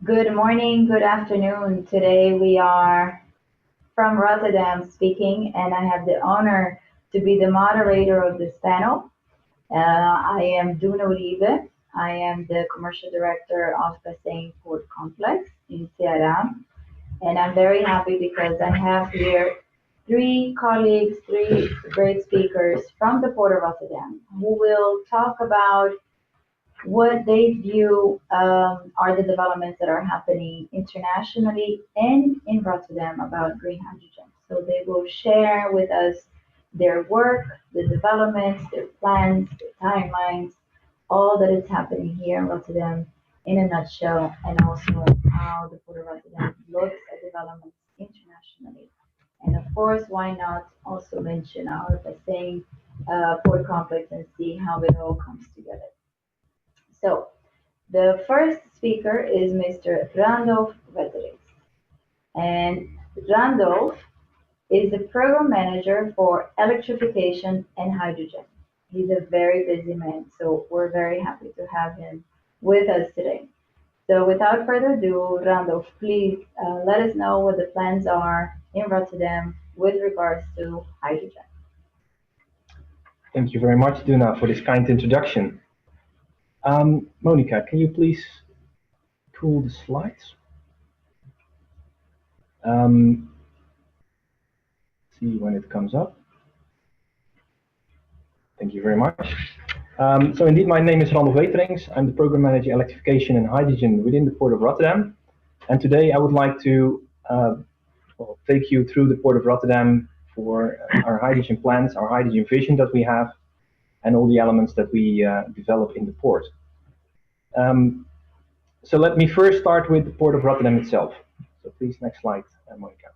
Good morning, good afternoon. Today we are from Rotterdam speaking, and I have the honor to be the moderator of this panel. I am Duna Uribe. I am the commercial director of the same Port complex in Ceará, and I'm very happy because I have here three colleagues, three great speakers from the Port of Rotterdam who will talk about what they view are the developments that are happening internationally and in Rotterdam about green hydrogen. So they will share with us their work, the developments, their plans, their timelines, all that is happening here in Rotterdam in a nutshell, and also how the Port of Rotterdam looks at developments internationally. And of course, why not also mention our same port complex and see how it all comes together. So the first speaker is Mr. Randolph Wetterix. And Randolph is the program manager for electrification and hydrogen. He's a very busy man, so we're very happy to have him with us today. So without further ado, Randolph, please let us know what the plans are in Rotterdam with regards to hydrogen. Thank you very much, Duna, for this kind introduction. Monica, can you please pull the slides? See when it comes up. Thank you very much. So indeed, my name is Randolph Wetterix. I'm the Program Manager Electrification and Hydrogen within the Port of Rotterdam. And today I would like to take you through the Port of Rotterdam for our hydrogen plans, our hydrogen vision that we have, and all the elements that we develop in the port. So let me first start with the Port of Rotterdam itself. So please, next slide, Monica.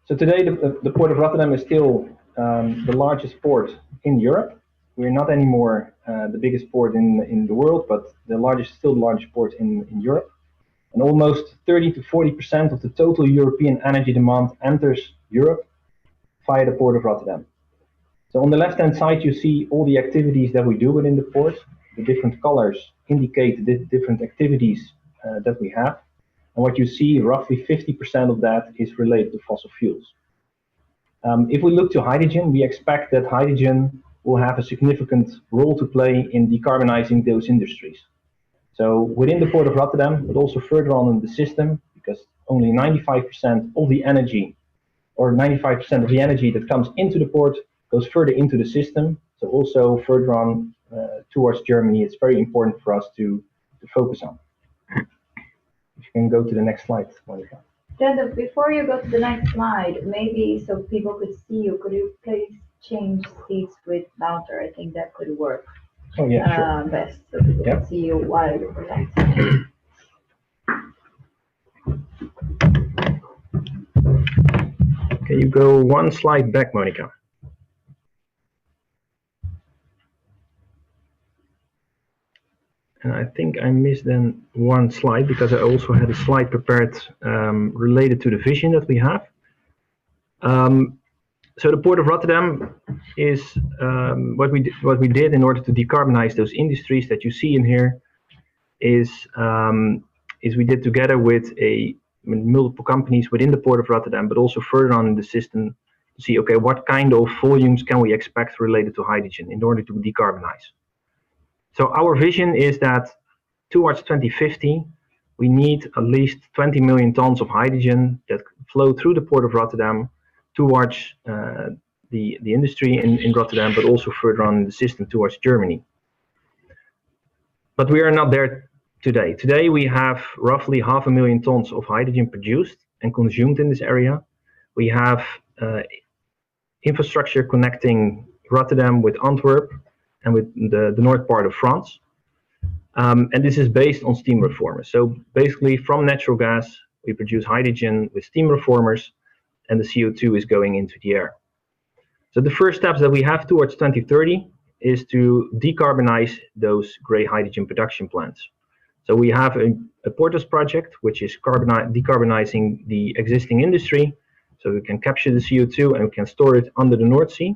So today the Port of Rotterdam is still the largest port in Europe. We're not anymore the biggest port in the world, but still the largest port in Europe. And almost 30 to 40% of the total European energy demand enters Europe via the Port of Rotterdam. So on the left-hand side, you see all the activities that we do within the port. The different colors indicate the different activities that we have. And what you see, roughly 50% of that is related to fossil fuels. If we look to hydrogen, we expect that hydrogen will have a significant role to play in decarbonizing those industries. So within the Port of Rotterdam, but also further on in the system, because only 95% of the energy, or 95% of the energy that comes into the port goes further into the system. So also further on towards Germany, it's very important for us to focus on. If you can go to the next slide, Monica. Randolph, before you go to the next slide, maybe so people could see you, could you please change seats with Louder? I think that could work. Oh yeah, sure. Best, so people can see you while you present. Can you go one slide back, Monica? And I think I missed then one slide because I also had a slide prepared related to the vision that we have. So the Port of Rotterdam is what we did in order to decarbonize those industries that you see in here is we did together with multiple companies within the Port of Rotterdam, but also further on in the system to see, okay, what kind of volumes can we expect related to hydrogen in order to decarbonize. So our vision is that towards 2050, we need at least 20 million tons of hydrogen that flow through the Port of Rotterdam towards the industry in Rotterdam, but also further on in the system towards Germany. But we are not there today. Today we have roughly 500,000 tons of hydrogen produced and consumed in this area. We have infrastructure connecting Rotterdam with Antwerp and with the north part of France. And this is based on steam reformers. So basically from natural gas, we produce hydrogen with steam reformers, and the CO2 is going into the air. So the first steps that we have towards 2030 is to decarbonize those gray hydrogen production plants. So we have a Portus project, which is decarbonizing the existing industry. So we can capture the CO2 and we can store it under the North Sea.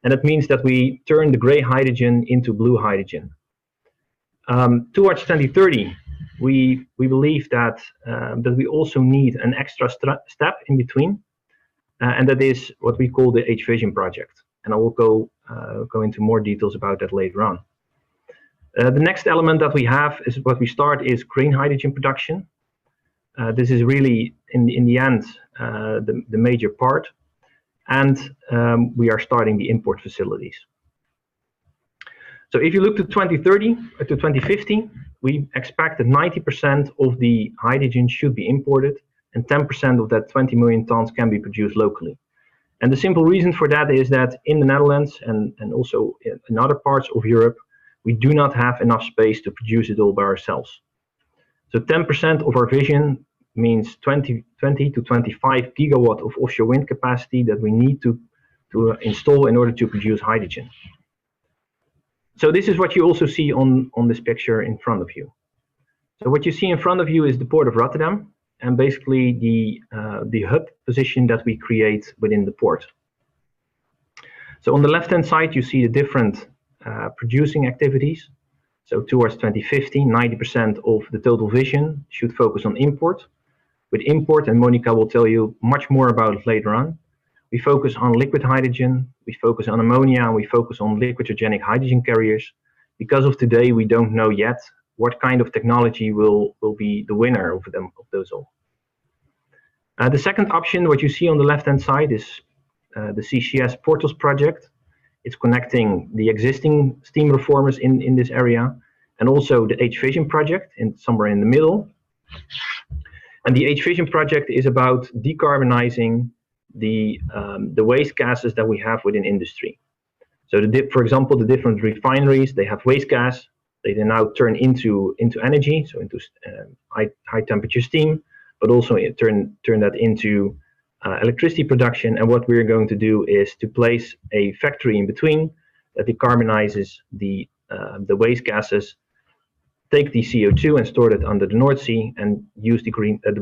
And that means that we turn the gray hydrogen into blue hydrogen. Towards 2030, we believe that that we also need an extra step in between, and that is what we call the H-Vision project. And I will go into more details about that later on. The next element that we have is what we start is green hydrogen production. This is really in the end the major part, and we are starting the import facilities. So if you look to 2030 or to 2050, we expect that 90% of the hydrogen should be imported, and 10% of that 20 million tons can be produced locally. And the simple reason for that is that in the Netherlands and also in other parts of Europe, we do not have enough space to produce it all by ourselves. So 10% of our vision means 20 to 25 gigawatt of offshore wind capacity that we need to install in order to produce hydrogen. So this is what you also see on this picture in front of you. So what you see in front of you is the Port of Rotterdam, and basically the hub position that we create within the port. So on the left-hand side, you see the different producing activities. So towards 2050, 90% of the total vision should focus on import. With import, and Monica will tell you much more about it later on, we focus on liquid hydrogen, we focus on ammonia, and we focus on liquidogenic hydrogen carriers. Because of today, we don't know yet what kind of technology will be the winner of those all. The second option, what you see on the left-hand side, is the CCS Portos project. It's connecting the existing steam reformers in this area, and also the H-Vision project somewhere in the middle. And the H-Vision project is about decarbonizing the waste gases that we have within industry. So for example, the different refineries, they have waste gas, they then now turn into energy, so into high temperature steam, but also turn that into electricity production. And what we're going to do is to place a factory in between that decarbonizes the waste gases, take the CO2 and store it under the North Sea, and use the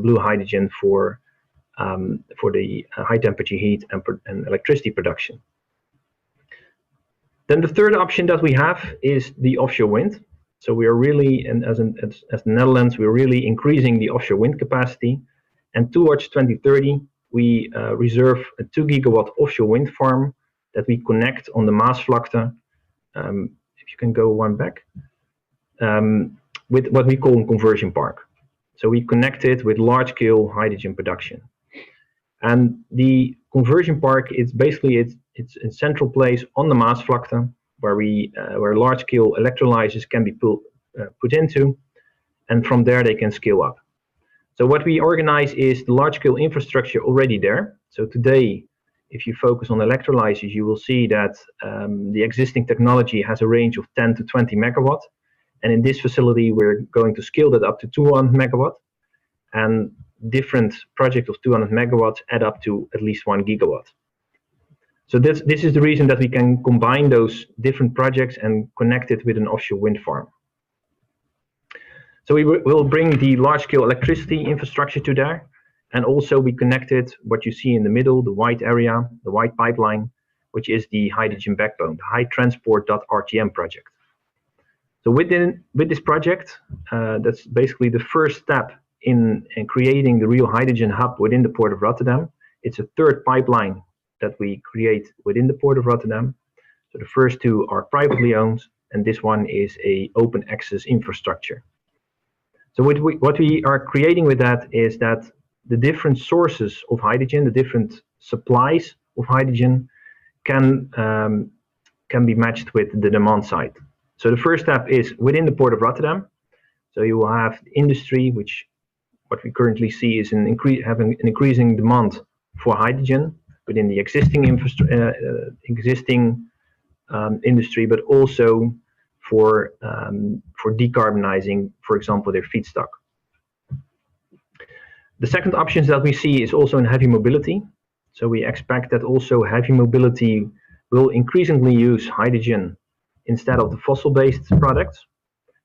blue hydrogen for the high temperature heat and electricity production. Then the third option that we have is the offshore wind. So we are really, and as the Netherlands, we're really increasing the offshore wind capacity. And towards 2030, we reserve a 2 gigawatt offshore wind farm that we connect on the Maasvlakte. If you can go one back, with what we call a conversion park. So we connect it with large-scale hydrogen production. And the conversion park, it's a central place on the Maasvlakte where large-scale electrolyzers can be put into, and from there they can scale up. So what we organize is the large-scale infrastructure already there. So today, if you focus on electrolyzers, you will see that the existing technology has a range of 10 to 20 megawatt. And in this facility, we're going to scale that up to 200 megawatt. And different projects of 200 megawatts add up to at least 1 gigawatt. So this is the reason that we can combine those different projects and connect it with an offshore wind farm. So we will bring the large-scale electricity infrastructure to there, and also we connected what you see in the middle, the white area, the white pipeline, which is the hydrogen backbone, the high transport.rtm project. So with this project, that's basically the first step in creating the real hydrogen hub within the Port of Rotterdam. It's a third pipeline that we create within the Port of Rotterdam. So the first two are privately owned, and this one is a open access infrastructure. So what we are creating with that is that the different sources of hydrogen, the different supplies of hydrogen can be matched with the demand side. So the first step is within the Port of Rotterdam. So you will have industry, which what we currently see is having an increasing demand for hydrogen within the existing industry, but also for decarbonizing, for example, their feedstock. The second options that we see is also in heavy mobility. So we expect that also heavy mobility will increasingly use hydrogen instead of the fossil-based products.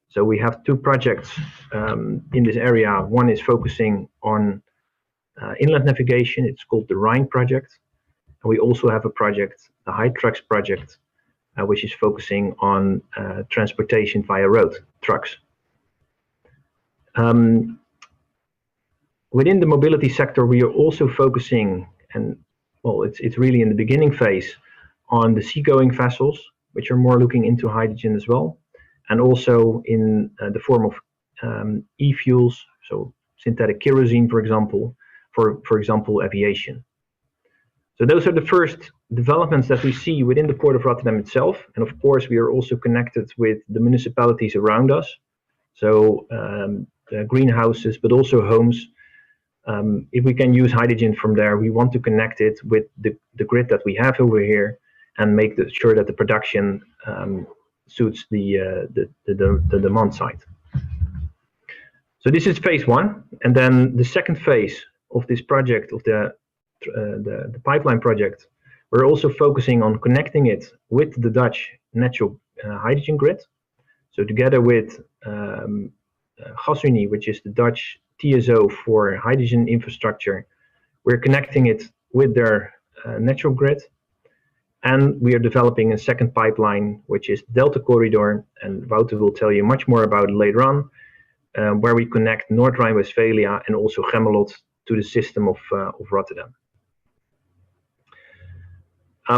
So we have two projects in this area. One is focusing on inland navigation. It's called the Rhine project. And we also have a project, the Hydrox project, which is focusing on transportation via road, trucks. Within the mobility sector, we are also focusing, and well, it's really in the beginning phase, on the seagoing vessels, which are more looking into hydrogen as well, and also in the form of e-fuels, so synthetic kerosene, for example, for example, aviation. So those are the first developments that we see within the Port of Rotterdam itself, and of course we are also connected with the municipalities around us, so greenhouses, but also homes. If we can use hydrogen from there, we want to connect it with the grid that we have over here and make sure that the production suits the demand side. So this is phase one, and then the second phase of this project, of the pipeline project, we're also focusing on connecting it with the Dutch natural hydrogen grid. So together with Gasunie, which is the Dutch TSO for hydrogen infrastructure, we're connecting it with their natural grid. And we are developing a second pipeline, which is Delta Corridor, and Wouter will tell you much more about it later on, where we connect North Rhine-Westphalia and also Gemmelot to the system of Rotterdam.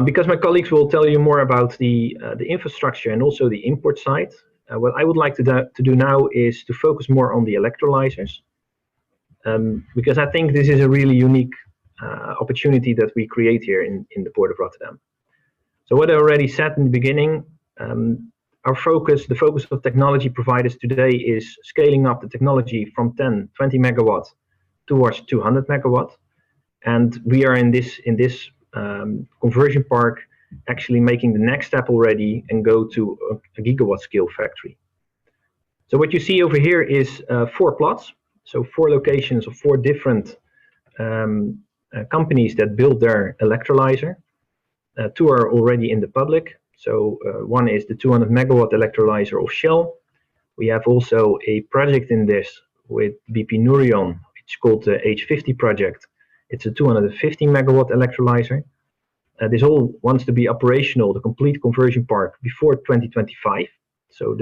Because my colleagues will tell you more about the infrastructure and also the import side, what I would like to do now is to focus more on the electrolyzers, because I think this is a really unique opportunity that we create here in the Port of Rotterdam. So what I already said in the beginning, the focus of technology providers today is scaling up the technology from 10, 20 megawatts towards 200 megawatts. And we are in this conversion park actually making the next step already and go to a gigawatt scale factory. So what you see over here is 4 plots, so 4 locations of 4 different companies that build their electrolyzer. 2 are already in the public. So one is the 200 megawatt electrolyzer of Shell. We have also a project in this with BP Nouryon. It's called the H50 project. It's a 250 megawatt electrolyzer. This all wants to be operational, the complete conversion park, before 2025. So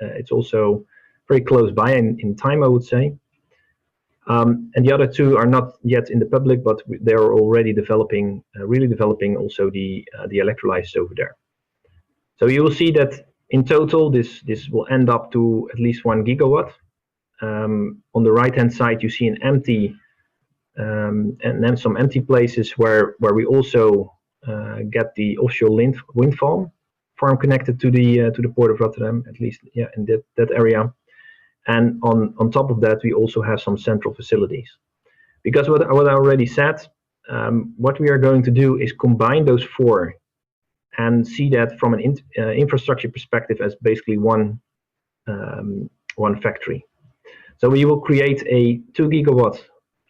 it's also very close by in time, I would say. And the other 2 are not yet in the public, but they are already developing, really developing also the electrolyzers over there. So you will see that in total, this will end up to at least 1 gigawatt. On the right-hand side, you see an empty, and then some empty places where we also get the offshore wind farm connected to the Port of Rotterdam, at least, yeah, in that area. And on top of that, we also have some central facilities. Because what I already said, what we are going to do is combine those 4 and see that from an infrastructure perspective as basically one factory. So we will create a 2 gigawatt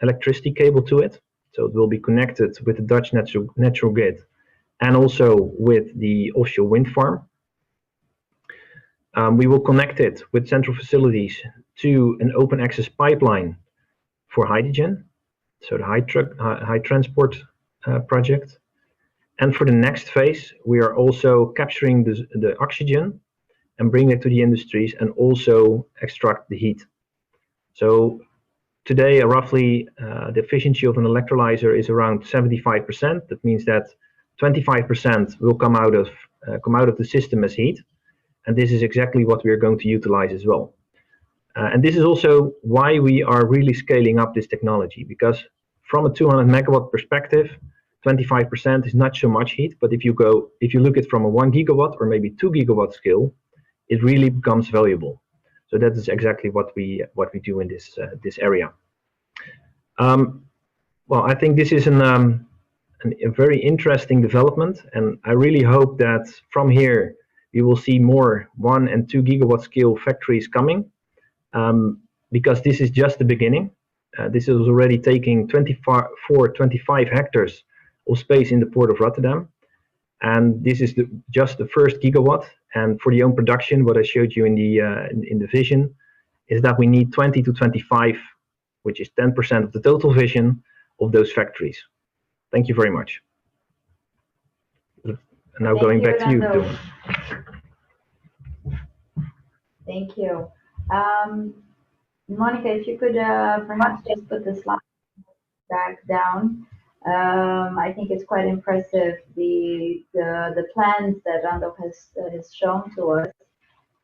electricity cable to it. So it will be connected with the Dutch natural grid and also with the offshore wind farm. We will connect it with central facilities to an open access pipeline for hydrogen, so the high transport project. And for the next phase, we are also capturing the oxygen and bring it to the industries and also extract the heat. So today, roughly, the efficiency of an electrolyzer is around 75%. That means that 25% will come out of the system as heat. And this is exactly what we are going to utilize as well. And this is also why we are really scaling up this technology, because from a 200 megawatt perspective, 25% is not so much heat, but if you look at from a 1 gigawatt or maybe 2 gigawatt scale, it really becomes valuable. So that is exactly what we do in this area. Well, I think this is a very interesting development, and I really hope that from here you will see more 1 and 2 gigawatt scale factories coming, because this is just the beginning. This is already taking 25 hectares of space in the Port of Rotterdam, and this is just the first gigawatt. And for the own production, what I showed you in the vision is that we need 20 to 25, which is 10% of the total vision of those factories. Thank you very much. And now going back to you, Dylan. thank you. Monica, if you could perhaps just put the slide back down. I think it's quite impressive the plans that Randolph has shown to us.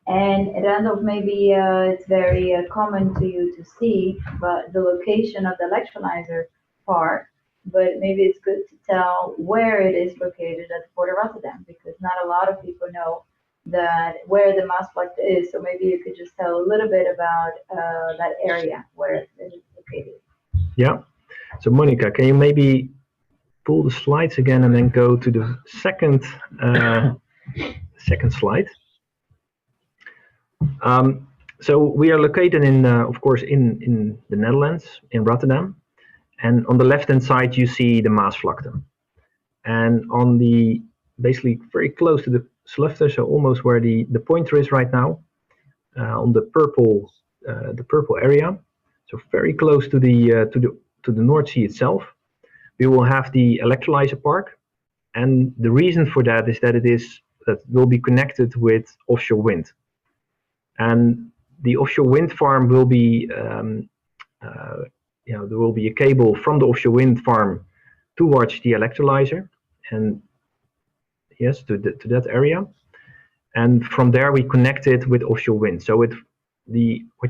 And Randolph, maybe it's very common to you to see, but the location of the electrolyzer part. But maybe it's good to tell where it is located at the Port of Rotterdam, because not a lot of people know that where the Maasvlakte is. So maybe you could just tell a little bit about that area where it is located. Yeah. So Monica, can you maybe pull the slides again and then go to the second second slide? So we are located in, of course, in the Netherlands, in Rotterdam. And on the left-hand side, you see the Maasvlakte. And on the, basically very close to the Slufter, so almost where the pointer is right now, on the purple area, so very close to the North Sea itself, we will have the electrolyzer park. And the reason for that is that that will be connected with offshore wind. And the offshore wind farm will be, there will be a cable from the offshore wind farm towards the electrolyzer, and yes, to that area. And from there we connect it with offshore wind. So what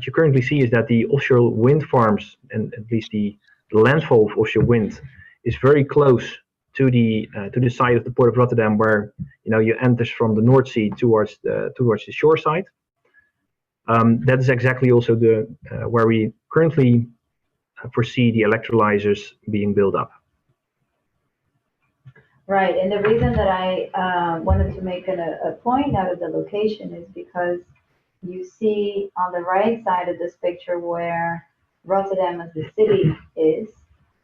you currently see is that the offshore wind farms, and at least the landfall of offshore wind, is very close to the side of the Port of Rotterdam, where you enter from the North Sea towards the shore side. That is exactly also where we currently foresee the electrolyzers being built up. Right, and the reason that I wanted to make a point out of the location is because you see on the right side of this picture where Rotterdam as the city is,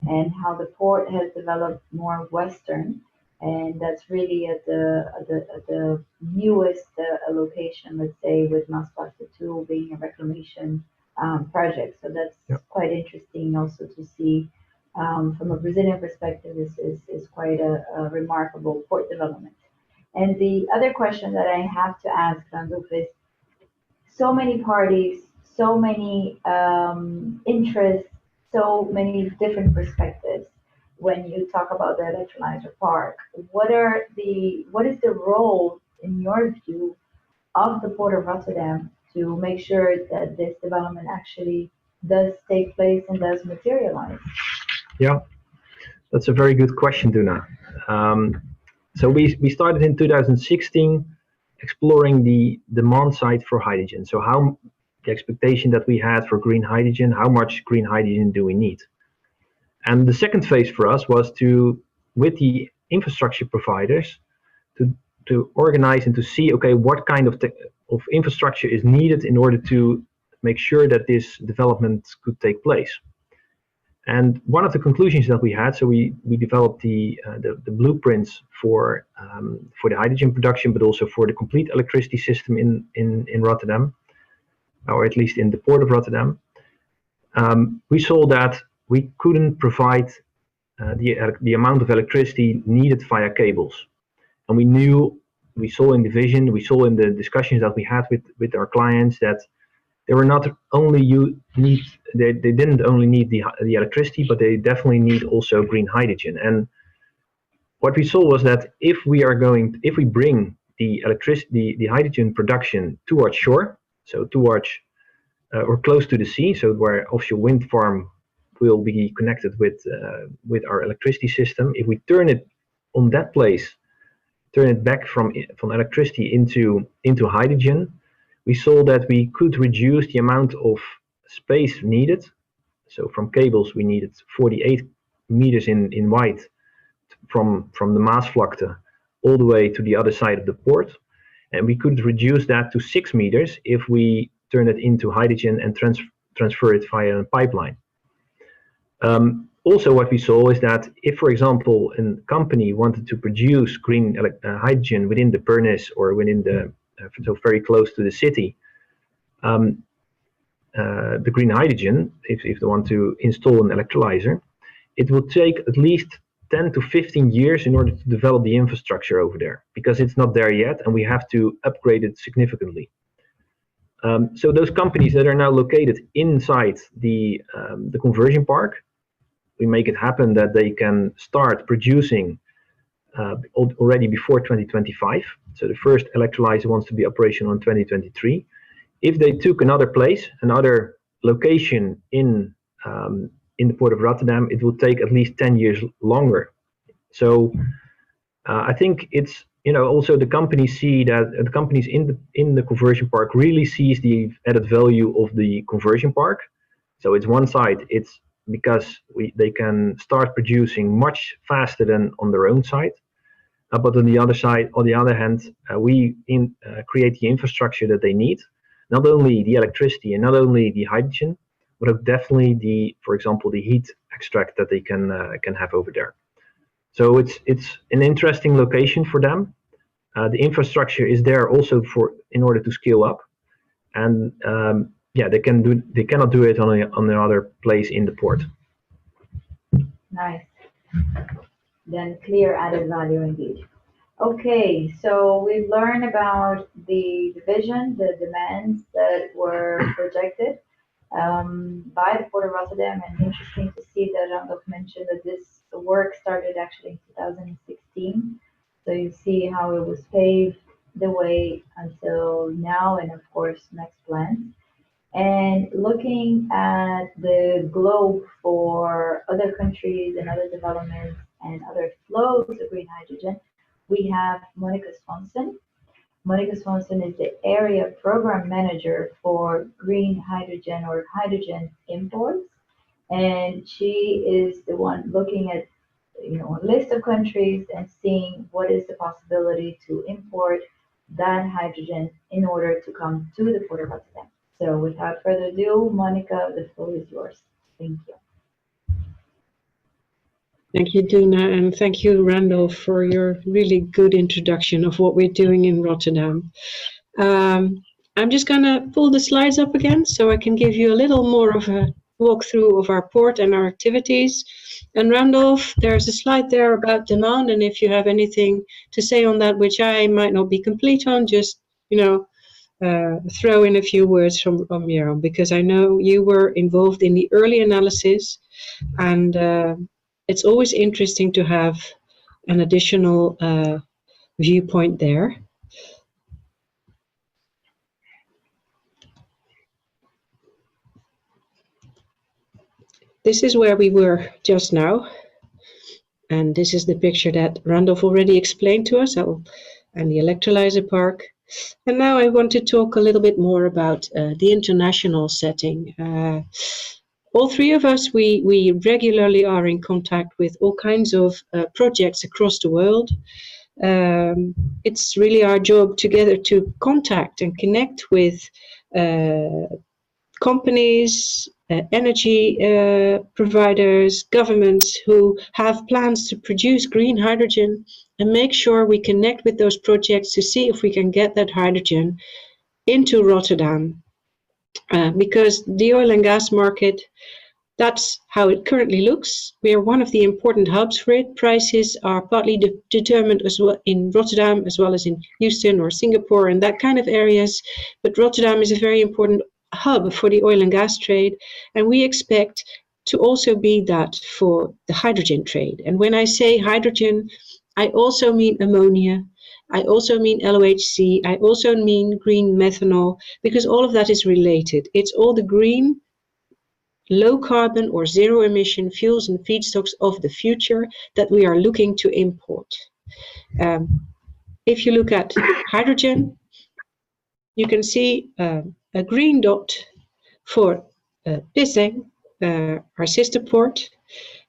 and how the port has developed more western, and that's really at the newest location, let's say, with Maasvlakte 2 being a reclamation project. So that's quite interesting also to see from a Brazilian perspective. This is quite a remarkable port development. And the other question that I have to ask, Randolph, is so many parties, so many interests, so many different perspectives. When you talk about the electrolyzer park, what is the role, in your view, of the Port of Rotterdam to make sure that this development actually does take place and does materialize? Yeah, that's a very good question, Duna. So we started in 2016 exploring the demand side for hydrogen. So how the expectation that we had for green hydrogen, how much green hydrogen do we need? And the second phase for us was with the infrastructure providers, to organize and to see, okay, what kind of infrastructure is needed in order to make sure that this development could take place. And one of the conclusions that we had, so we developed the blueprints for the hydrogen production, but also for the complete electricity system in Rotterdam, or at least in the Port of Rotterdam. We saw that we couldn't provide the amount of electricity needed via cables. And we saw in the vision, we saw in the discussions that we had with our clients that they were not only they didn't only need the electricity, but they definitely need also green hydrogen. And what we saw was that if we bring the hydrogen production towards shore, so towards or close to the sea, so where offshore wind farm will be connected with our electricity system, if we turn it on that place, turn it back from electricity into hydrogen, we saw that we could reduce the amount of space needed. So from cables, we needed 48 meters in wide from the Maasvlakte all the way to the other side of the port. And we could reduce that to 6 meters if we turn it into hydrogen and transfer it via a pipeline. Also, what we saw is that if, for example, a company wanted to produce green hydrogen within the Pernis or within so very close to the city, the green hydrogen, if they want to install an electrolyzer, it will take at least 10 to 15 years in order to develop the infrastructure over there, because it's not there yet and we have to upgrade it significantly. So those companies that are now located inside the conversion park, we make it happen that they can start producing already before 2025. So the first electrolyzer wants to be operational in 2023. If they took another place, another location in the port of Rotterdam, it will take at least 10 years longer. So I think it's, also the companies see that the companies in the conversion park really sees the added value of the conversion park. So it's one side, it's because they can start producing much faster than on their own side. But on the other side, on the other hand, we create the infrastructure that they need, not only the electricity and not only the hydrogen, but definitely for example, the heat extract that they can have over there. So it's an interesting location for them. The infrastructure is there also in order to scale up, and they cannot do it on another place in the port. Nice. Then clear added value indeed. Okay, so we've learned about the vision, the demands that were projected by the Port of Rotterdam, and interesting to see that Randolph mentioned that this work started actually in 2016. So you see how it was paved the way until now, and of course next plans. And looking at the globe for other countries and other developments and other flows of green hydrogen, we have Monica Swanson. Monica Swanson is the area program manager for green hydrogen or hydrogen imports. And she is the one looking at a list of countries and seeing what is the possibility to import that hydrogen in order to come to the Port of Rotterdam. So without further ado, Monica, the floor is yours. Thank you. Thank you, Duna, and thank you, Randolph, for your really good introduction of what we're doing in Rotterdam. I'm just going to pull the slides up again so I can give you a little more of a walkthrough of our port and our activities. And Randolph, there's a slide there about demand, and if you have anything to say on that which I might not be complete on, just throw in a few words from your own, because I know you were involved in the early analysis, and it's always interesting to have an additional viewpoint there. This is where we were just now, and this is the picture that Randolph already explained to us, and the electrolyzer park. And now I want to talk a little bit more about the international setting. All three of us, we regularly are in contact with all kinds of projects across the world. It's really our job together to contact and connect with companies, energy providers, governments who have plans to produce green hydrogen, and make sure we connect with those projects to see if we can get that hydrogen into Rotterdam. Because the oil and gas market, that's how it currently looks. We are one of the important hubs for it. Prices are partly determined as well in Rotterdam, as well as in Houston or Singapore and that kind of areas. But Rotterdam is a very important hub for the oil and gas trade, and we expect to also be that for the hydrogen trade. And when I say hydrogen, I also mean ammonia, I also mean LOHC, I also mean green methanol, because all of that is related. It's all the green, low carbon or zero emission fuels and feedstocks of the future that we are looking to import. If you look at hydrogen, you can see a green dot for Bissing, our sister port.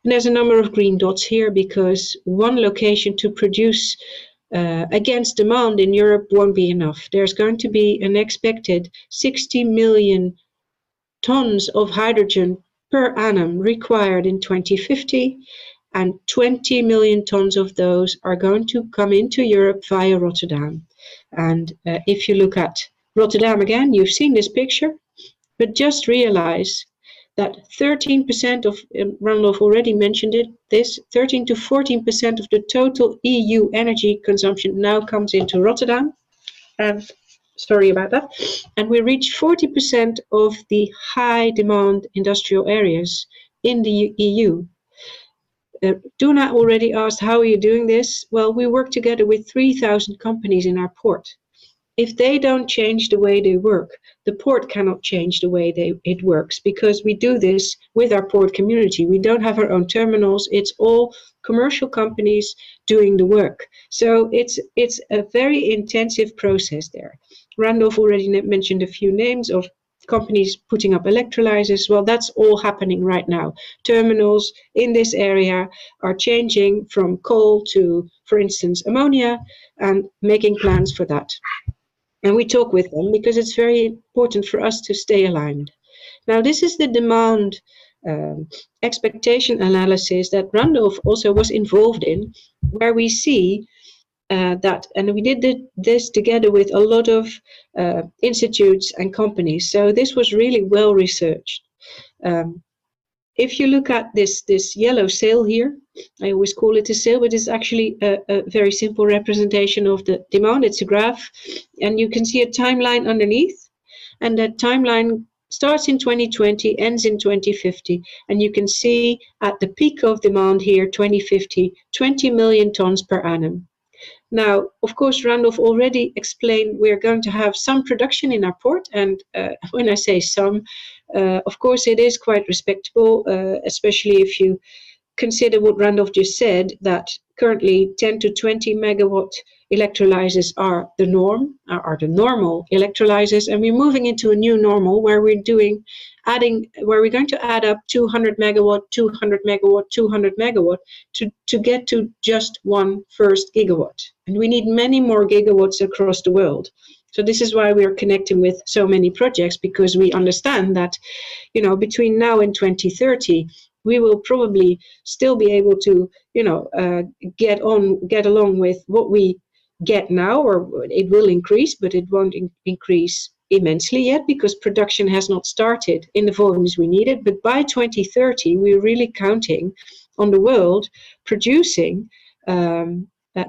And there's a number of green dots here because one location to produce against demand in Europe won't be enough. There's going to be an expected 60 million tons of hydrogen per annum required in 2050, and 20 million tons of those are going to come into Europe via Rotterdam. And if you look at Rotterdam again, you've seen this picture, but just realize that 13% of, Randolph already mentioned it, this 13 to 14% of the total EU energy consumption now comes into Rotterdam. And sorry about that. And we reach 40% of the high demand industrial areas in the EU. Duna already asked, how are you doing this? Well, we work together with 3,000 companies in our port. If they don't change the way they work, the port cannot change the way it works, because we do this with our port community. We don't have our own terminals. It's all commercial companies doing the work. So it's a very intensive process there. Randolph already mentioned a few names of companies putting up electrolyzers. Well, that's all happening right now. Terminals in this area are changing from coal to, for instance, ammonia, and making plans for that. And we talk with them because it's very important for us to stay aligned. Now, this is the demand expectation analysis that Randolph also was involved in, where we see that, and we did this together with a lot of institutes and companies. So this was really well researched. If you look at this yellow sail here, I always call it a sail, but it's actually a very simple representation of the demand. It's a graph, and you can see a timeline underneath, and that timeline starts in 2020, ends in 2050, and you can see at the peak of demand here, 2050, 20 million tons per annum. Now, of course, Randolph already explained we're going to have some production in our port, and when I say some, of course, it is quite respectable, especially if you consider what Randolph just said, that currently 10 to 20 megawatt electrolyzers are the norm, are the normal electrolyzers, and we're moving into a new normal where we're going to add up 200 megawatt, 200 megawatt, 200 megawatt to get to just one first gigawatt. And we need many more gigawatts across the world. So this is why we are connecting with so many projects, because we understand that, you know, between now and 2030, we will probably still be able to, you know, get along with what we get now, or it will increase, but it won't increase immensely yet because production has not started in the volumes we needed. But by 2030, we're really counting on the world producing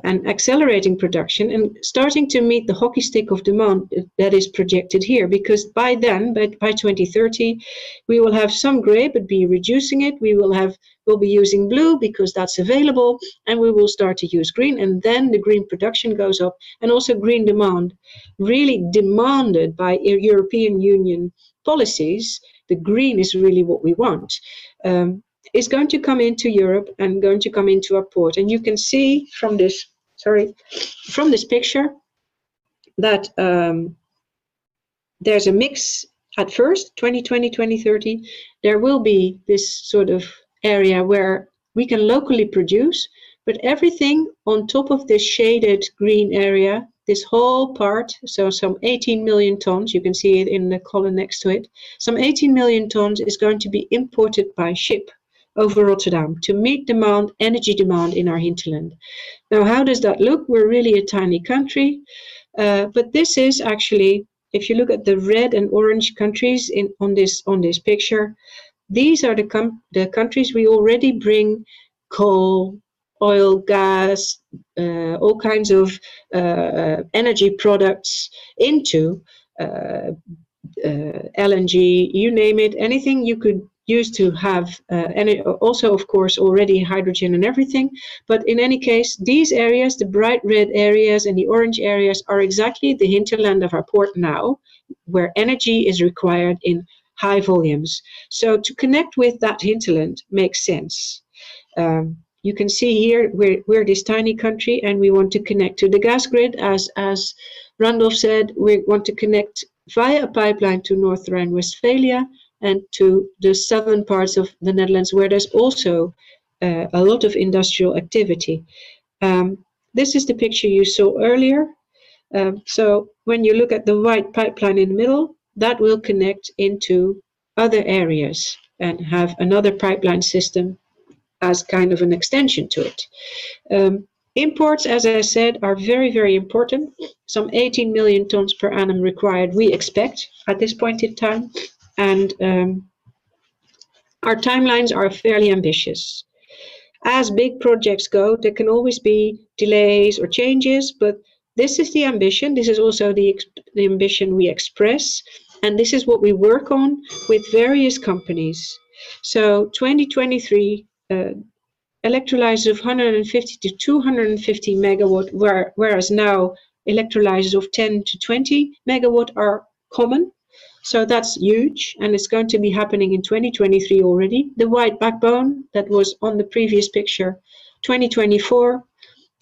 and accelerating production and starting to meet the hockey stick of demand that is projected here. Because by then, by 2030, we will have some gray, but be reducing it. We'll be using blue because that's available, and we will start to use green, and then the green production goes up, and also green demand, really demanded by European Union policies. The green is really what we want. Is going to come into Europe and going to come into our port. And you can see from this picture that there's a mix at first, 2020, 2030. There will be this sort of area where we can locally produce, but everything on top of this shaded green area, this whole part, so some 18 million tons, you can see it in the column next to it, some 18 million tons is going to be imported by ship over Rotterdam to meet demand, energy demand in our hinterland. Now, how does that look? We're really a tiny country, but this is actually, if you look at the red and orange countries on this picture, these are the countries we already bring coal, oil, gas, all kinds of energy products into, LNG, you name it, anything you could use to have, and also, of course, already hydrogen and everything. But in any case, these areas, the bright red areas and the orange areas, are exactly the hinterland of our port now, where energy is required in high volumes. So to connect with that hinterland makes sense. You can see here we're this tiny country, and we want to connect to the gas grid. As Randolph said, we want to connect via a pipeline to North Rhine-Westphalia and to the southern parts of the Netherlands, where there's also a lot of industrial activity. This is the picture you saw earlier. So when you look at the white pipeline in the middle, that will connect into other areas and have another pipeline system as kind of an extension to it. Imports, as I said, are very, very important. Some 18 million tons per annum required, we expect, at this point in time. And our timelines are fairly ambitious. As big projects go, there can always be delays or changes, but this is the ambition. This is also the ambition we express. And this is what we work on with various companies. So 2023, electrolyzers of 150 to 250 megawatt, whereas now electrolyzers of 10 to 20 megawatt are common. So that's huge, and it's going to be happening in 2023 already. The white backbone that was on the previous picture, 2024.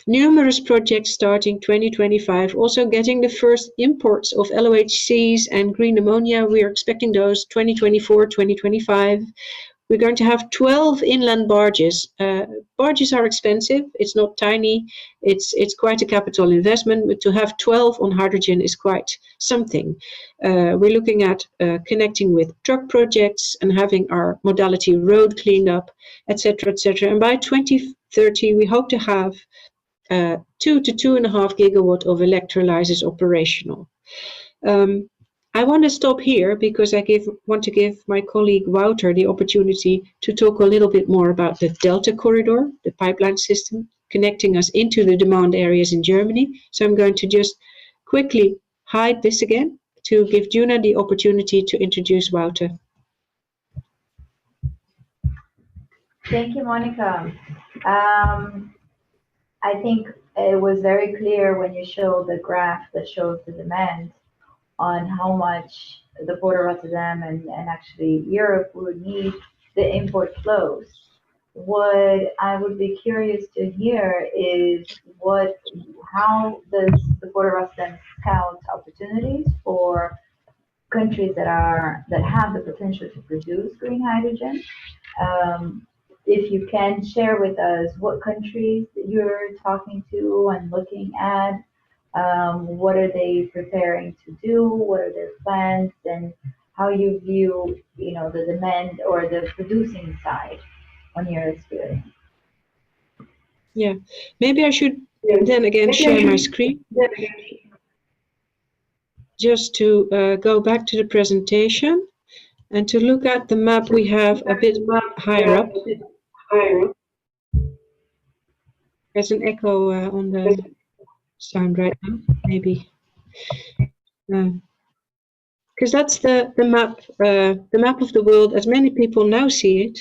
Numerous projects starting 2025, also getting the first imports of LOHCs and green ammonia. We are expecting those 2024, 2025. We're going to have 12 inland barges. Barges are expensive. It's not tiny. It's quite a capital investment, but to have 12 on hydrogen is quite something. We're looking at connecting with truck projects and having our modality road cleaned up, etc., etc. And by 2030, we hope to have 2 to 2.5 gigawatt of electrolyzers operational. I want to stop here because I want to give my colleague Wouter the opportunity to talk a little bit more about the Delta Corridor, the pipeline system, connecting us into the demand areas in Germany. So I'm going to just quickly hide this again to give Juna the opportunity to introduce Wouter. Thank you, Monica. I think it was very clear when you showed the graph that shows the demand on how much the Port of Rotterdam and actually Europe would need the import flows. What I would be curious to hear is how does the Port of Rotterdam scout opportunities for countries that have the potential to produce green hydrogen? If you can share with us what countries you're talking to and looking at, what are they preparing to do, what are their plans, and how you view, the demand or the producing side on your experience. Yeah, maybe I should then again share my screen. Just to go back to the presentation and to look at the map we have a bit higher up. There's an echo on the sound right now, maybe. Because that's the map of the world as many people now see it.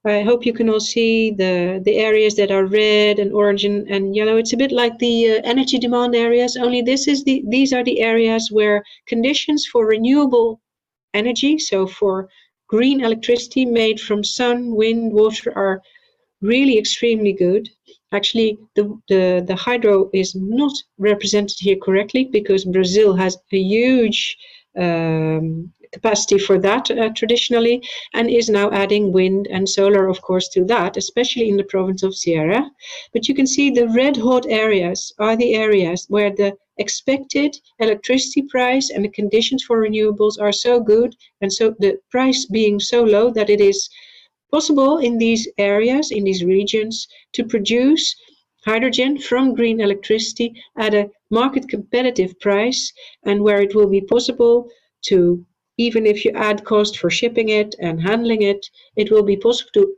I hope you can all see the areas that are red and orange and yellow. It's a bit like the energy demand areas, only these are the areas where conditions for renewable energy, so for green electricity made from sun, wind, water, are really extremely good. Actually, the hydro is not represented here correctly because Brazil has a huge capacity for that traditionally, and is now adding wind and solar, of course, to that, especially in the province of Ceará. But you can see the red hot areas are the areas where the expected electricity price and the conditions for renewables are so good, and so the price being so low that it is possible in these areas, in these regions, to produce hydrogen from green electricity at a market competitive price, and where it will be possible to, even if you add cost for shipping it and handling it, it will be possible to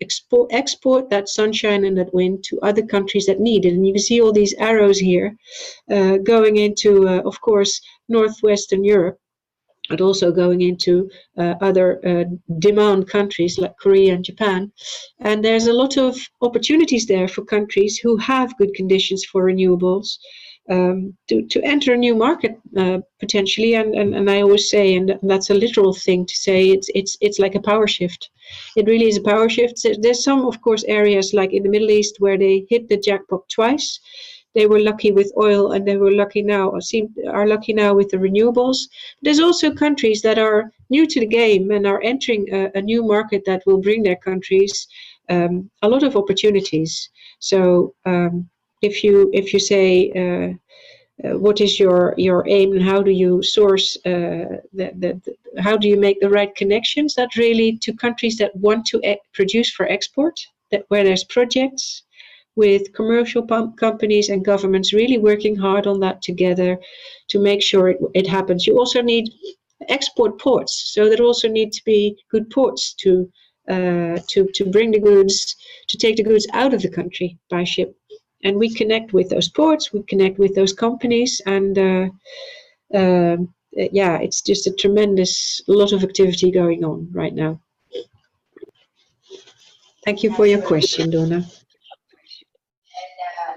export that sunshine and that wind to other countries that need it. And you can see all these arrows here going into, of course, Northwestern Europe, but also going into other demand countries like Korea and Japan. And there's a lot of opportunities there for countries who have good conditions for renewables to enter a new market potentially. And I always say, and that's a literal thing to say, it's like a power shift. It really is a power shift. There's some, of course, areas like in the Middle East where they hit the jackpot twice. They were lucky with oil, and they were lucky now, are lucky now with the renewables. There's also countries that are new to the game and are entering a new market that will bring their countries a lot of opportunities. So if you say what is your aim and how do you source how do you make the right connections, that really to countries that want to produce for export, that where there's projects with commercial companies and governments really working hard on that together to make sure it happens. You also need export ports, so there also need to be good ports to bring the goods, to take the goods out of the country by ship and we connect with those ports, we connect with those companies, and yeah, it's just a tremendous lot of activity going on right now. Thank you for your question, Donna.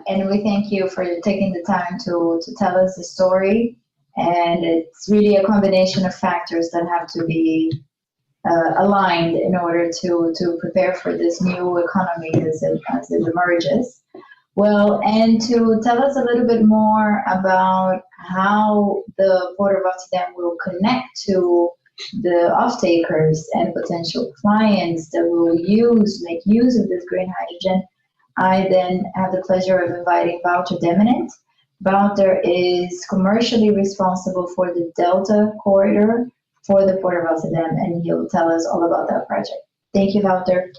And we thank you for taking the time to tell us the story. And it's really a combination of factors that have to be aligned in order to prepare for this new economy as it emerges. Well, and to tell us a little bit more about how the Port of Rotterdam will connect to the off-takers and potential clients that will make use of this green hydrogen, I then have the pleasure of inviting Wouter Demmenent. Wouter is commercially responsible for the Delta corridor for the Port of Rotterdam, and he'll tell us all about that project. Thank you, Wouter.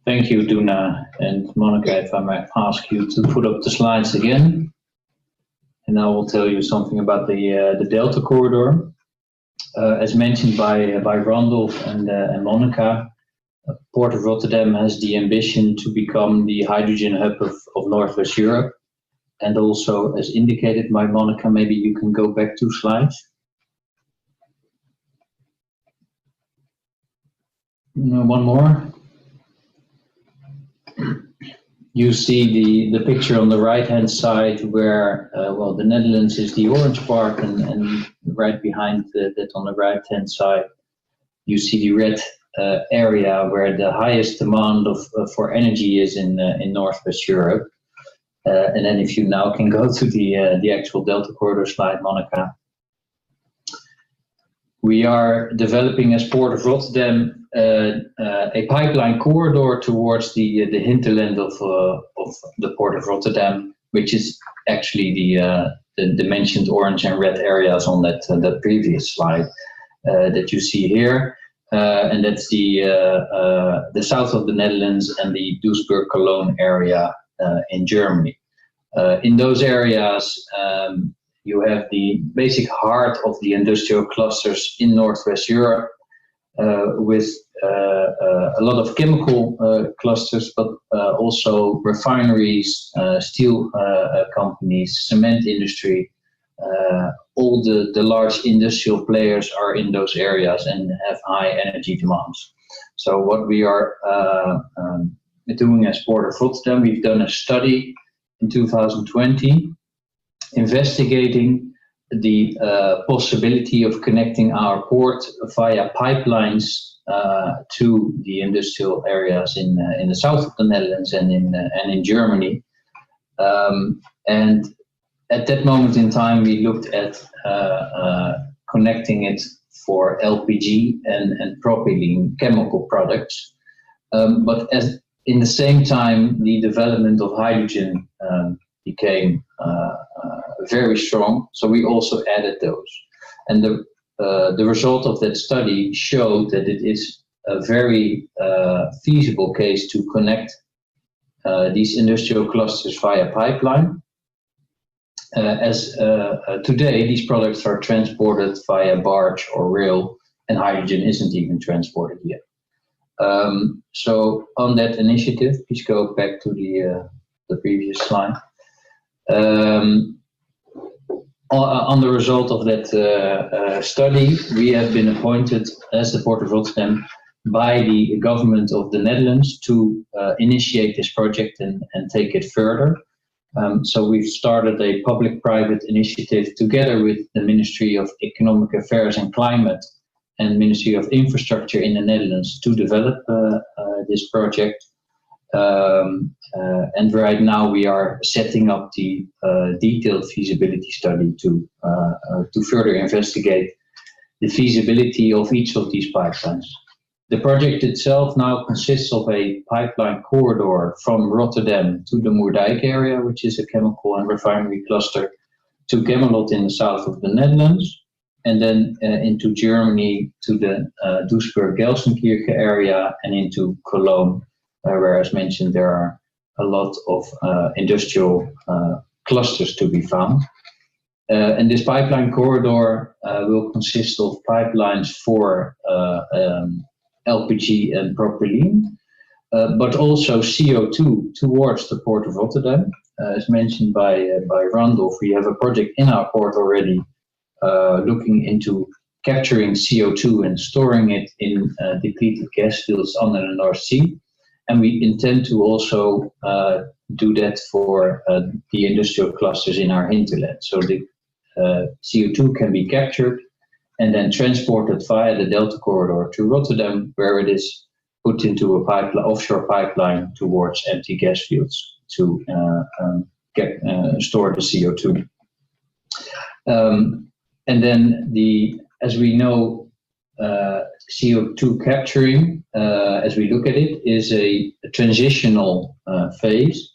Thank you, Duna. And Monica, if I might ask you to put up the slides again. And I will tell you something about the Delta corridor. As mentioned by Randolph and Monica, Port of Rotterdam has the ambition to become the hydrogen hub of Northwest Europe. And also, as indicated by Monica, maybe you can go back 2 slides. No, one more. You see the picture on the right-hand side where, well, the Netherlands is the orange part, and right behind that on the right-hand side, you see the red area where the highest demand for energy is in Northwest Europe. And then if you now can go to the actual Delta corridor slide, Monica. We are developing as Port of Rotterdam a pipeline corridor towards the hinterland of the Port of Rotterdam, which is actually the mentioned orange and red areas on that previous slide that you see here, and that's the south of the Netherlands and the Duisburg-Cologne area in Germany. In those areas, you have the basic heart of the industrial clusters in Northwest Europe, with a lot of chemical clusters, but also refineries, steel companies, cement industry. All the large industrial players are in those areas and have high energy demands. So what we are doing as Port of Rotterdam, we've done a study in 2020 investigating the possibility of connecting our port via pipelines to the industrial areas in the south of the Netherlands and in Germany. And at that moment in time, we looked at connecting it for LPG and propylene chemical products. But in the same time, the development of hydrogen became very strong, so we also added those. And the result of that study showed that it is a very feasible case to connect these industrial clusters via pipeline. As today, these products are transported via barge or rail, and hydrogen isn't even transported yet. So on that initiative, please go back to the previous slide. On the result of that study, we have been appointed as the Port of Rotterdam by the government of the Netherlands to initiate this project and take it further. So we've started a public-private initiative together with the Ministry of Economic Affairs and Climate and Ministry of Infrastructure in the Netherlands to develop this project. And right now we are setting up the detailed feasibility study to further investigate the feasibility of each of these pipelines. The project itself now consists of a pipeline corridor from Rotterdam to the Moerdijk area, which is a chemical and refinery cluster, to Gemmelot in the south of the Netherlands, and then into Germany to the Duisburg-Gelsenkirchen area and into Cologne, where, as mentioned, there are a lot of industrial clusters to be found. And this pipeline corridor will consist of pipelines for LPG and propylene, but also CO2 towards the Port of Rotterdam. As mentioned by Randolph, we have a project in our port already looking into capturing CO2 and storing it in depleted gas fields under the North Sea. And we intend to also do that for the industrial clusters in our hinterland. So the CO2 can be captured and then transported via the Delta Corridor to Rotterdam, where it is put into a offshore pipeline towards empty gas fields to store the CO2. And then as we know, CO2 capturing, as we look at it, is a transitional phase.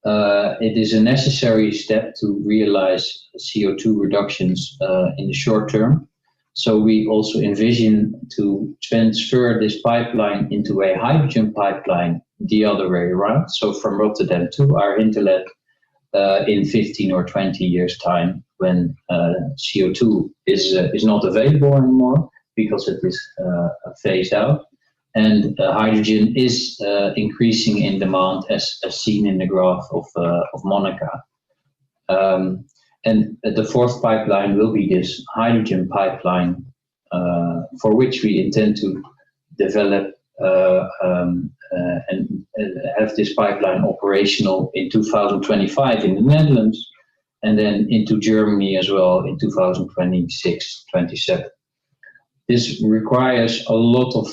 It is a necessary step to realize CO2 reductions in the short term. So we also envision to transfer this pipeline into a hydrogen pipeline the other way around. So from Rotterdam to our hinterland in 15 or 20 years' time, when CO2 is not available anymore because it is phased out. And hydrogen is increasing in demand, as seen in the graph of Monica. And the fourth pipeline will be this hydrogen pipeline, for which we intend to develop and have this pipeline operational in 2025 in the Netherlands, and then into Germany as well in 2026-27. This requires a lot of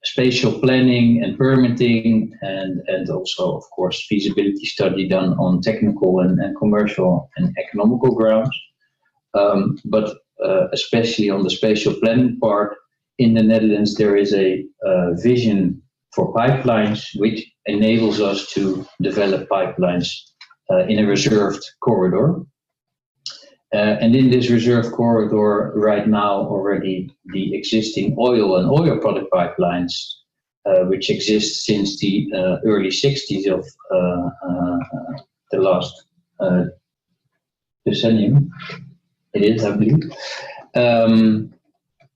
spatial planning and permitting, and also, of course, feasibility study done on technical and commercial and economical grounds. But especially on the spatial planning part, in the Netherlands, there is a vision for pipelines, which enables us to develop pipelines in a reserved corridor. And in this reserve corridor right now, already the existing oil and oil product pipelines, which exist since the early 60s of the last decennium, it is, I believe.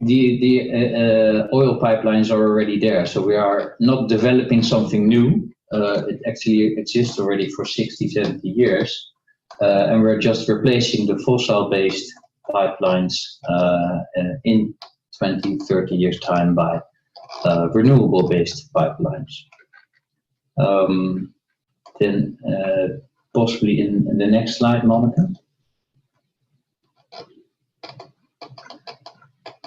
The oil pipelines are already there, so we are not developing something new. It actually exists already for 60, 70 years. And we're just replacing the fossil-based pipelines in 20, 30 years' time by renewable-based pipelines. Then possibly in the next slide, Monica.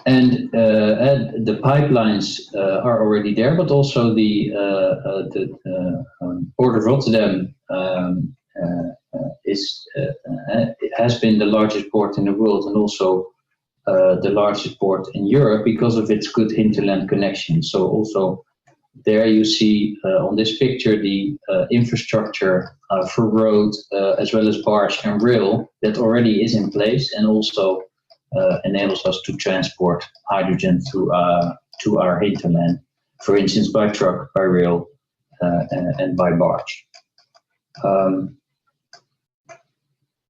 And the pipelines are already there, but also the Port of Rotterdam it has been the largest port in the world, and also the largest port in Europe because of its good hinterland connection. So also there you see on this picture the infrastructure for road as well as barge and rail that already is in place, and also enables us to transport hydrogen to our hinterland, for instance by truck, by rail, and by barge.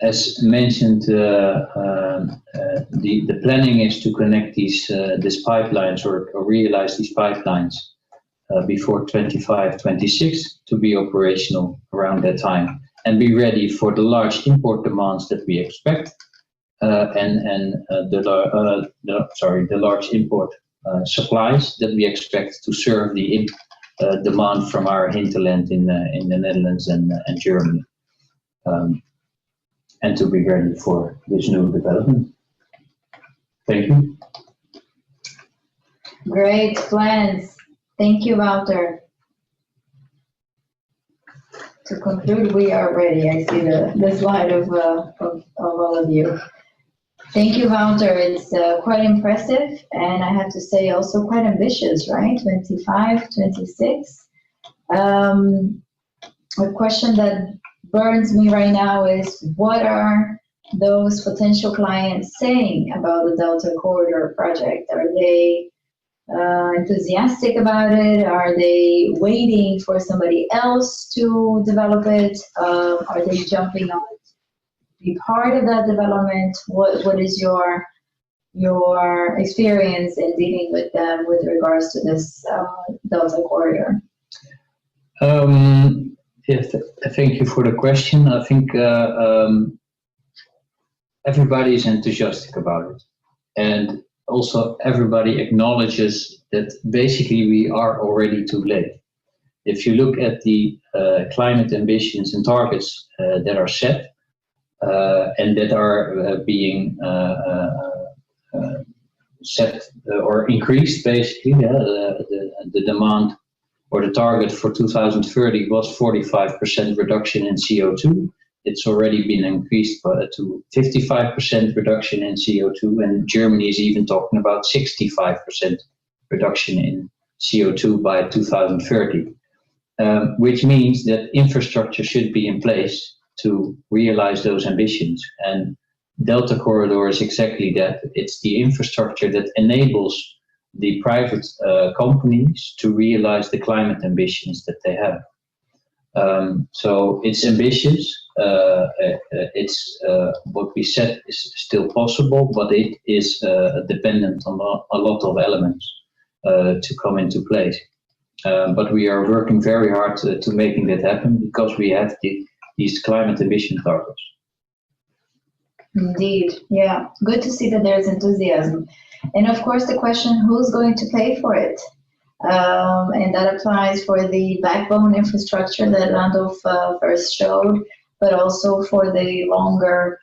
As mentioned, the planning is to connect these pipelines or realize these pipelines before 25-26 to be operational around that time and be ready for the large import demands that we expect, and the large import supplies that we expect to serve the demand from our hinterland in the Netherlands and Germany. And to be ready for this new development. Thank you. Great plans. Thank you, Wouter. To conclude, we are ready. I see the slide of all of you. Thank you, Wouter. It's quite impressive, and I have to say also quite ambitious, right? 25, 26. A question that burns me right now is, what are those potential clients saying about the Delta Corridor project? Are they enthusiastic about it? Are they waiting for somebody else to develop it? Are they jumping on it to be part of that development? What is your experience in dealing with them with regards to this Delta Corridor? Yes, thank you for the question. I think everybody is enthusiastic about it. And also everybody acknowledges that basically we are already too late. If you look at the climate ambitions and targets that are set and that are being set or increased, basically, the demand or the target for 2030 was 45% reduction in CO2. It's already been increased to 55% reduction in CO2, and Germany is even talking about 65% reduction in CO2 by 2030, which means that infrastructure should be in place to realize those ambitions. And Delta Corridor is exactly that. It's the infrastructure that enables the private companies to realize the climate ambitions that they have. So it's ambitious. It's what we said is still possible, but it is dependent on a lot of elements to come into place. But we are working very hard to making that happen because we have these climate emission targets. Indeed, yeah. Good to see that there's enthusiasm. And of course, the question, who's going to pay for it? And that applies for the backbone infrastructure that Randolph first showed, but also for the longer,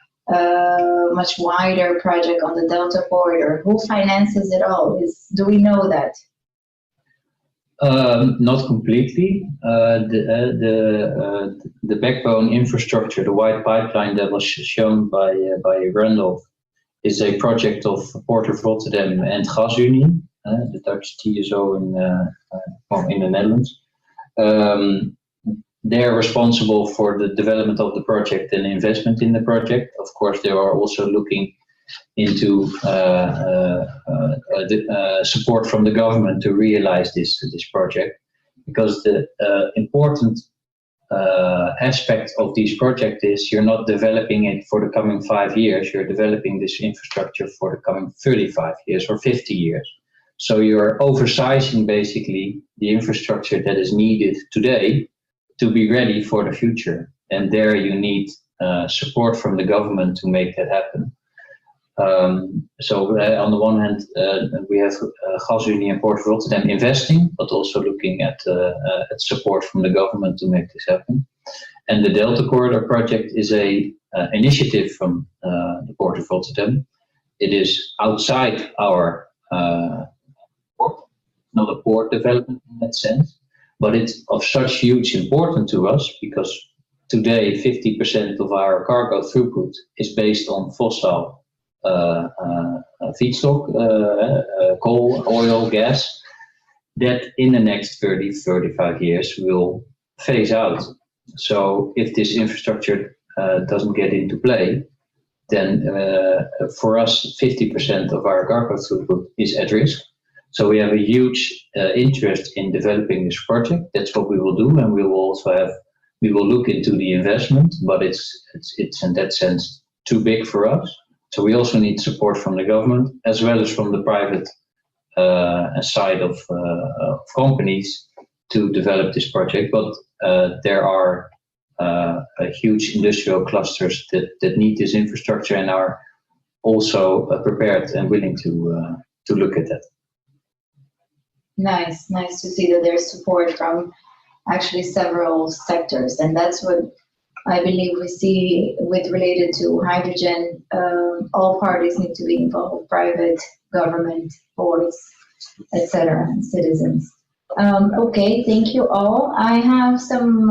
much wider project on the Delta Corridor. Who finances it all? Do we know that? Not completely. The backbone infrastructure, the white pipeline that was shown by Randolph, is a project of Port of Rotterdam and GasUnie, the Dutch TSO in the Netherlands. They are responsible for the development of the project and investment in the project. Of course, they are also looking into support from the government to realize this project, because the important aspect of this project is you're not developing it for the coming 5 years, you're developing this infrastructure for the coming 35 years or 50 years. So you're oversizing basically the infrastructure that is needed today to be ready for the future. And there you need support from the government to make that happen. So on the one hand, we have GasUnie and Port of Rotterdam investing, but also looking at support from the government to make this happen. And the Delta Corridor project is a initiative from the Port of Rotterdam. It is outside our port, not a port development in that sense, but it's of such huge importance to us because today 50% of our cargo throughput is based on fossil feedstock, coal, oil, gas, that in the next 30-35 years will phase out. So if this infrastructure doesn't get into play, then for us 50% of our cargo throughput is at risk. So we have a huge interest in developing this project. That's what we will do, and we will look into the investment, but it's in that sense too big for us. So we also need support from the government as well as from the private side of companies to develop this project. But there are huge industrial clusters that need this infrastructure and are also prepared and willing to look at that. Nice to see that there's support from actually several sectors, and that's what I believe we see with related to hydrogen. All parties need to be involved: private, government, boards, etc., and citizens. Okay, thank you all. I have some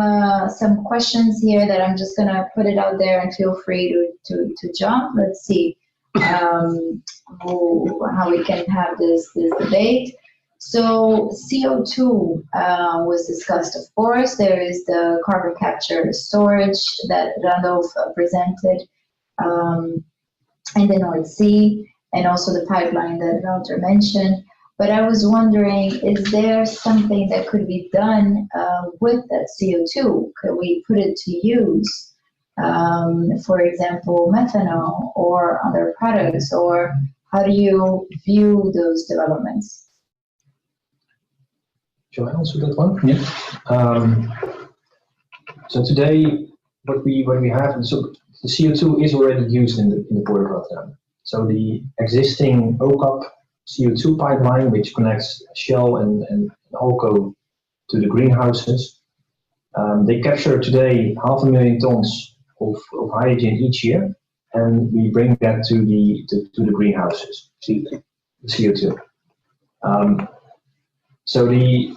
questions here that I'm just gonna put it out there, and feel free to jump. Let's see how we can have this debate. So CO2 was discussed, of course. There is the carbon capture storage that Randolph presented in the North Sea, and also the pipeline that Wouter mentioned. But I was wondering, is there something that could be done with that CO2? Could we put it to use? For example, methanol or other products, or how do you view those developments? shall I answer that one? Yeah. So today, what we have, so the CO2 is already used in the Port of Rotterdam. So the existing OCAP CO2 pipeline, which connects Shell and Alco to the greenhouses, they capture today 500,000 tons of hydrogen each year, and we bring that to the greenhouses, the CO2. So the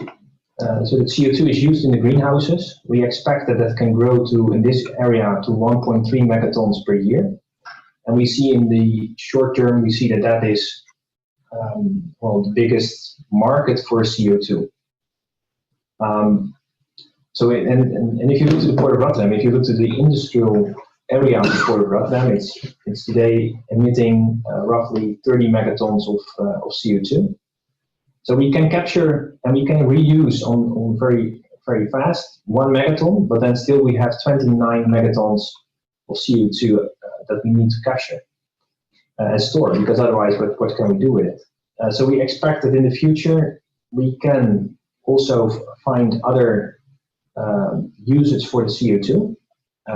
CO2 is used in the greenhouses. We expect that can grow to, in this area, to 1.3 megatons per year. And we see in the short term, we see that is, the biggest market for CO2. So if you look to the Port of Rotterdam, if you look to the industrial area of the Port of Rotterdam, it's today emitting roughly 30 megatons of CO2. So we can capture and we can reuse on very, very fast 1 megaton, but then still we have 29 megatons of CO2 that we need to capture and store, because otherwise what can we do with it? So we expect that in the future we can also find other usage for the CO2,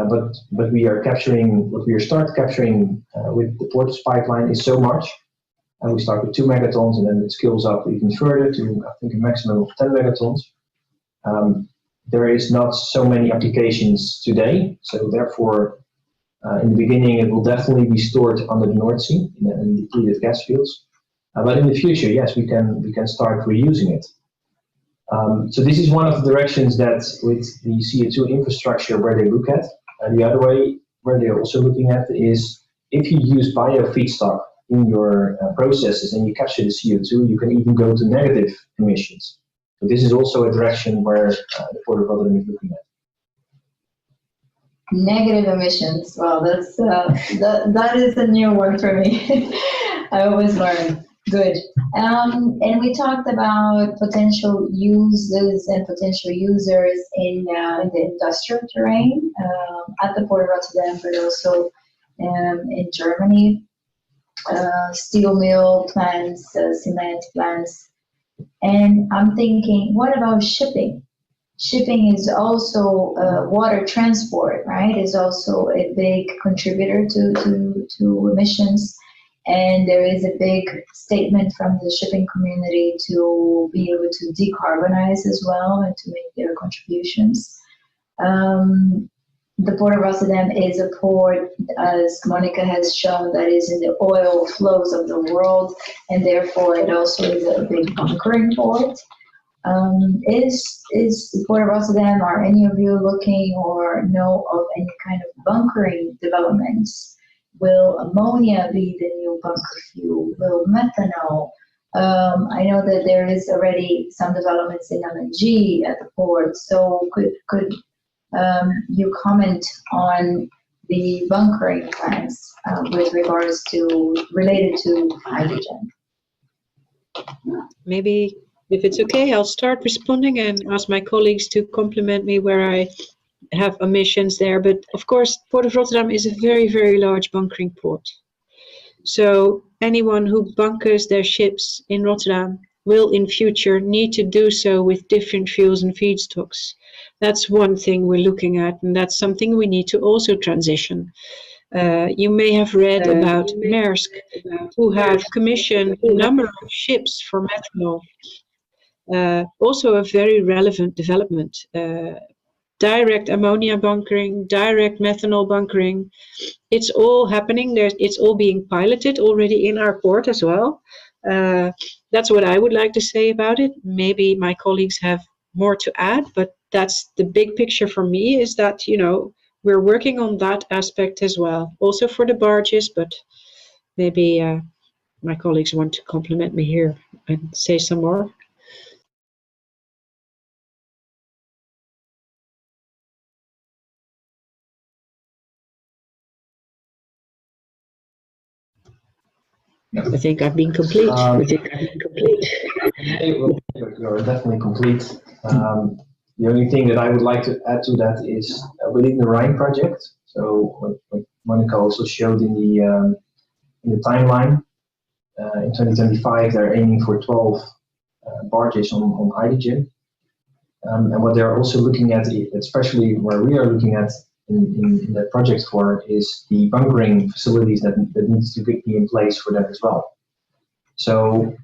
but we are capturing, what we are start capturing with the Port's pipeline is so much. And we start with 2 megatons, and then it scales up even further to, I think, a maximum of 10 megatons. There is not so many applications today, so therefore, in the beginning, it will definitely be stored under the North Sea in depleted gas fields. But in the future, yes, we can start reusing it. So this is one of the directions that with the CO2 infrastructure where they look at. The other way where they're also looking at is if you use bio feedstock in your processes and you capture the CO2, you can even go to negative emissions. So this is also a direction where the Port of Rotterdam is looking at. Negative emissions. Well, that's that is a new one for me. I always learn. Good. And we talked about potential uses and potential users in the industrial terrain at the Port of Rotterdam, but also in Germany. Steel mill plants, cement plants. And I'm thinking, what about shipping? Shipping is also water transport, right? Is also a big contributor to emissions. And there is a big statement from the shipping community to be able to decarbonize as well and to make their contributions. The Port of Rotterdam is a port, as Monica has shown, that is in the oil flows of the world, and therefore it also is a big bunkering port. Is the Port of Rotterdam, are any of you looking or know of any kind of bunkering developments? Will ammonia be the new bunker fuel? Will methanol? I know that there is already some developments in LNG at the port, so could you comment on the bunkering plans with regards to, related to hydrogen? Maybe, if it's okay, I'll start responding and ask my colleagues to complement me where I have omissions there. But of course, Port of Rotterdam is a very, very large bunkering port. So anyone who bunkers their ships in Rotterdam will in future need to do so with different fuels and feedstocks. That's one thing we're looking at, and that's something we need to also transition. You may have read about Maersk, who have commissioned a number of ships for methanol. Also a very relevant development. Direct ammonia bunkering, direct methanol bunkering. It's all happening. It's all being piloted already in our port as well. That's what I would like to say about it. Maybe my colleagues have more to add, but that's the big picture for me, is that, you know, we're working on that aspect as well, also for the barges, but maybe my colleagues want to compliment me here and say some more. I think I've been complete. You're definitely complete. The only thing that I would like to add to that is within the Rhine project. So what Monica also showed in the timeline, in 2025 they're aiming for 12 barges on hydrogen. And what they're also looking at, especially where we are looking at in the project for, is the bunkering facilities that needs to be in place for that as well. So,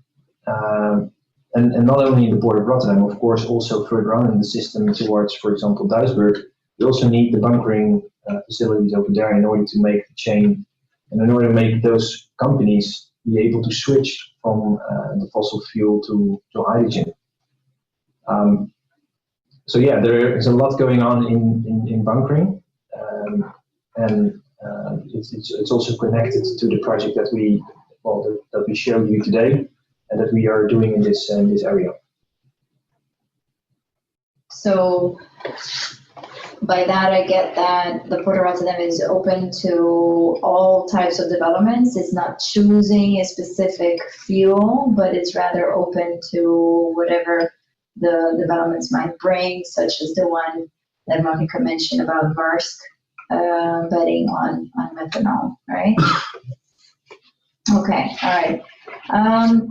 and not only in the port of Rotterdam, of course, also further on in the system towards, for example, Duisburg, we also need the bunkering facilities over there in order to make the chain, and in order to make those companies be able to switch from the fossil fuel to hydrogen. So yeah, there is a lot going on in bunkering, and it's also connected to the project that we showed you today, and that we are doing in this area. So by that, I get that the Port of Rotterdam is open to all types of developments. It's not choosing a specific fuel, but it's rather open to whatever the developments might bring, such as the one that Monica mentioned about Maersk betting on methanol, right? Okay, all right.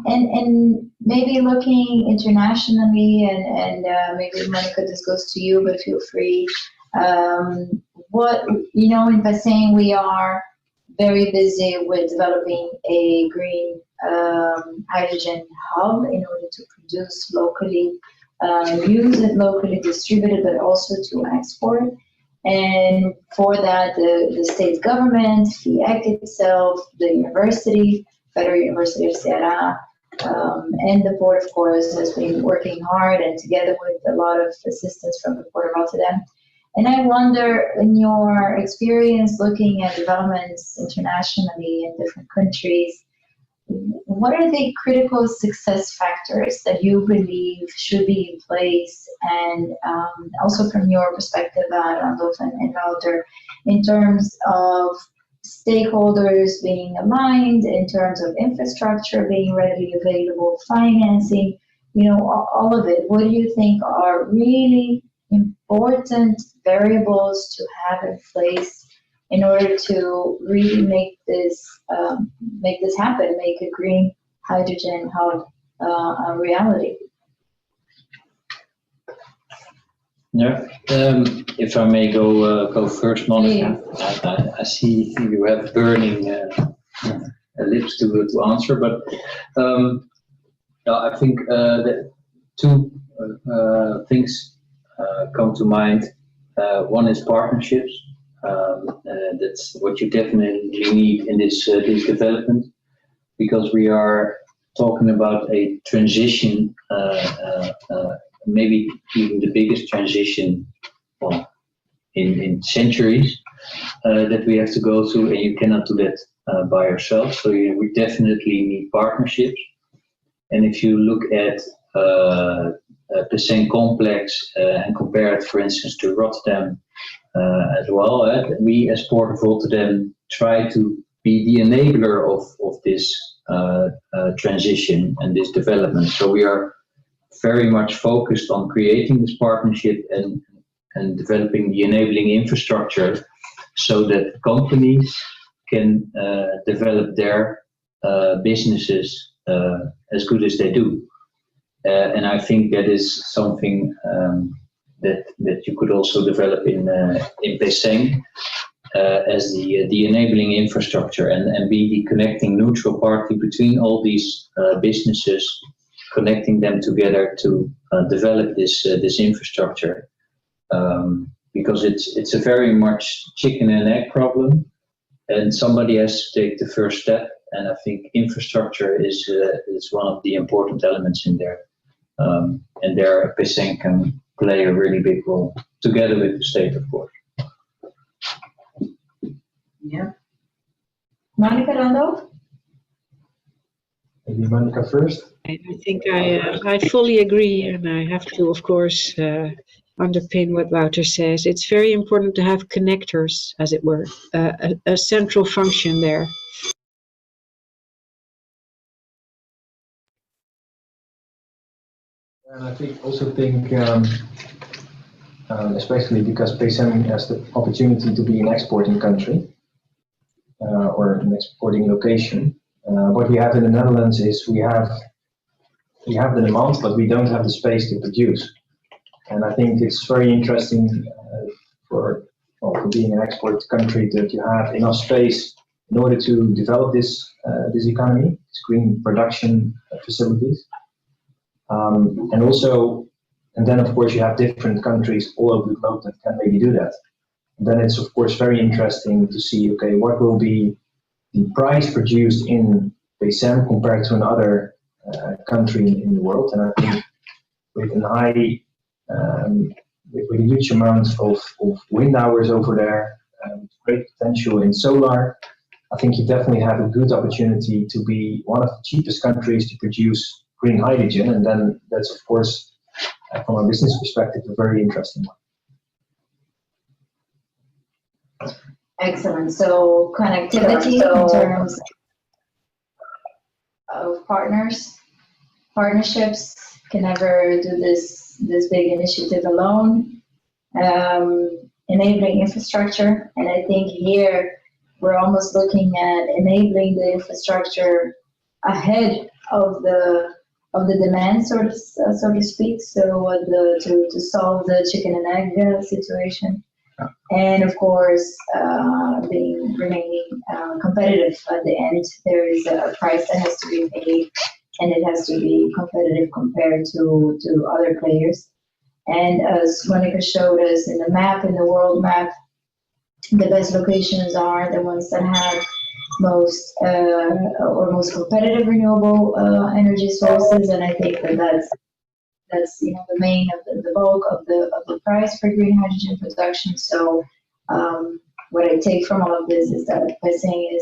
And maybe looking internationally, and maybe Monica, this goes to you, but feel free. What, in Passaic, we are very busy with developing a green hydrogen hub in order to produce locally, use it locally, distribute it, but also to export. And for that, the state government, FIEC itself, the university, Federal University of Ceará, and the port, of course, has been working hard, and together with a lot of assistance from the Port of Rotterdam. And I wonder, in your experience looking at developments internationally in different countries, what are the critical success factors that you believe should be in place? And also from your perspective, Randolph and Wouter, in terms of stakeholders being aligned, in terms of infrastructure being readily available, financing, all of it. What do you think are really important variables to have in place in order to really make this happen, make a green hydrogen hub a reality? Yeah, if I may go first, Monica. I see you have burning lips to answer, but I think that two things come to mind. One is partnerships. That's what you definitely need in this development, because we are talking about a transition, maybe even the biggest transition in centuries that we have to go through, and you cannot do that by yourself. So we definitely need partnerships. And if you look at the same complex and compare it, for instance, to Rotterdam as well, we as Port of Rotterdam try to be the enabler of this transition and this development. So we are very much focused on creating this partnership and developing the enabling infrastructure so that companies can develop their businesses as good as they do. And I think that is something that you could also develop in Passaic as the enabling infrastructure and be the connecting neutral party between all these businesses, connecting them together to develop this infrastructure, because it's a very much chicken and egg problem, and somebody has to take the first step. And I think infrastructure is one of the important elements in there, and there Passaic can play a really big role together with the state, of course. Yeah. Monica, Randolph? Maybe Monica first. I think I fully agree, and I have to, of course, underpin what Wouter says. It's very important to have connectors, as it were, a central function there. And I think especially because Passaic has the opportunity to be an exporting country or an exporting location. What we have in the Netherlands is we have the demand, but we don't have the space to produce. And I think it's very interesting for being an export country that you have enough space in order to develop this economy, this green production facilities. And then of course you have different countries all over the globe that can maybe do that. And then it's of course very interesting to see, okay, what will be the price produced in PSM compared to another country in the world. And I think with a huge amount of wind hours over there, great potential in solar, I think you definitely have a good opportunity to be one of the cheapest countries to produce green hydrogen. And then that's, of course, from a business perspective, a very interesting one. Excellent. So connectivity in terms of partnerships, can never do this big initiative alone. Enabling infrastructure, and I think here we're almost looking at enabling the infrastructure ahead of the demand, so to speak. So to solve the chicken and egg situation, and of course remaining competitive at the end. There is a price that has to be paid, and it has to be competitive compared to other players. And as Monica showed us in the map, in the world map, the best locations are the ones that have most competitive renewable energy sources. And I think that's the main of the bulk of the price for green hydrogen production. So what I take from all of this is that PSM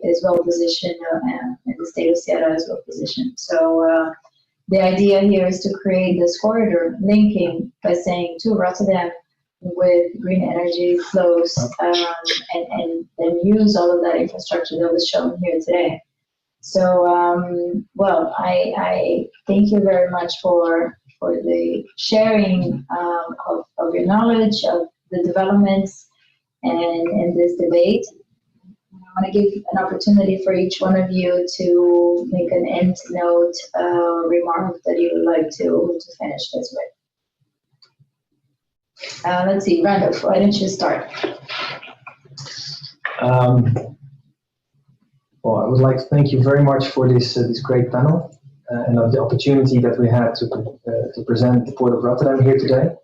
is well positioned, and the state of Ceará is well positioned. So the idea here is to create this corridor linking PSM to Rotterdam with green energy flows, and then use all of that infrastructure that was shown here today. So, well, I thank you very much for the sharing of your knowledge of the developments and this debate. I want to give an opportunity for each one of you to make an end note remark that you would like to finish this with. Let's see, Randolph, why don't you start? Well, I would like to thank you very much for this great panel and the opportunity that we had to present the Port of Rotterdam here today.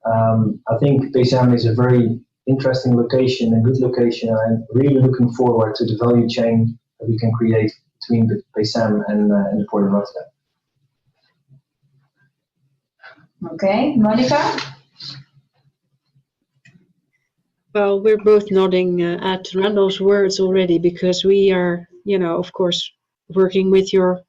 I think PSM is a very interesting location, a good location, and I'm really looking forward to the value chain that we can create between the PSM and the Port of Rotterdam. Okay, Monica? Well, we're both nodding at Randall's words already, because we are, of course, working with your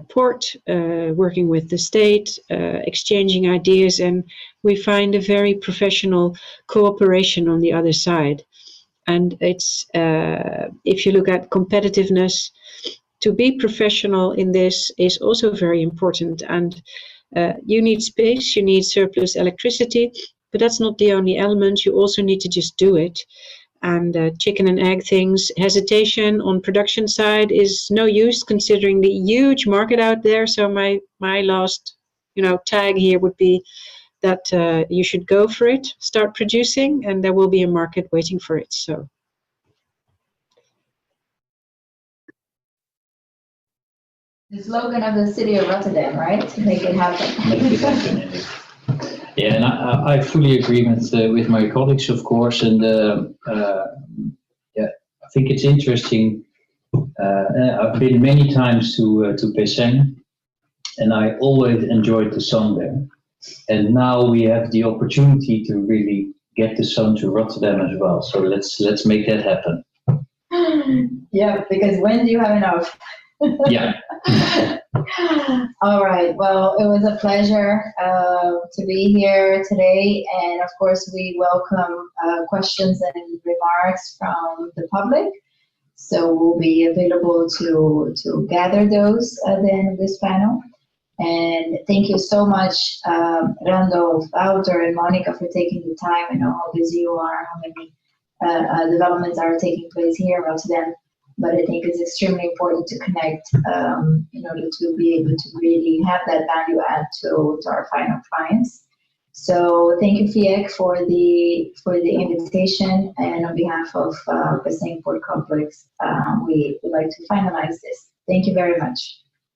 port, working with the state, exchanging ideas, and we find a very professional cooperation on the other side. And it's, if you look at competitiveness, to be professional in this is also very important. And you need space, you need surplus electricity, but that's not the only element. You also need to just do it. And chicken and egg things, hesitation on production side is no use considering the huge market out there. So my last, tag here would be that you should go for it, start producing, and there will be a market waiting for it. So. The slogan of the city of Rotterdam, right? Make it happen. Make it happen, indeed. Yeah, and I fully agree with my colleagues, of course, and I think it's interesting. I've been many times to PSM, and I always enjoyed the sun there. And now we have the opportunity to really get the sun to Rotterdam as well. So let's make that happen. Yeah, because when do you have enough? Yeah. All right. Well, it was a pleasure to be here today, and of course, we welcome questions and remarks from the public. So we'll be available to gather those at the end of this panel. And thank you so much, Randolph, Wouter, and Monica, for taking the time. I know how busy you are, how many developments are taking place here in Rotterdam. but I think it's extremely important to connect in order to be able to really have that value add to our final clients. So thank you, FIEC, for the invitation, and on behalf of the Port Complex, we would like to finalize this. Thank you very much.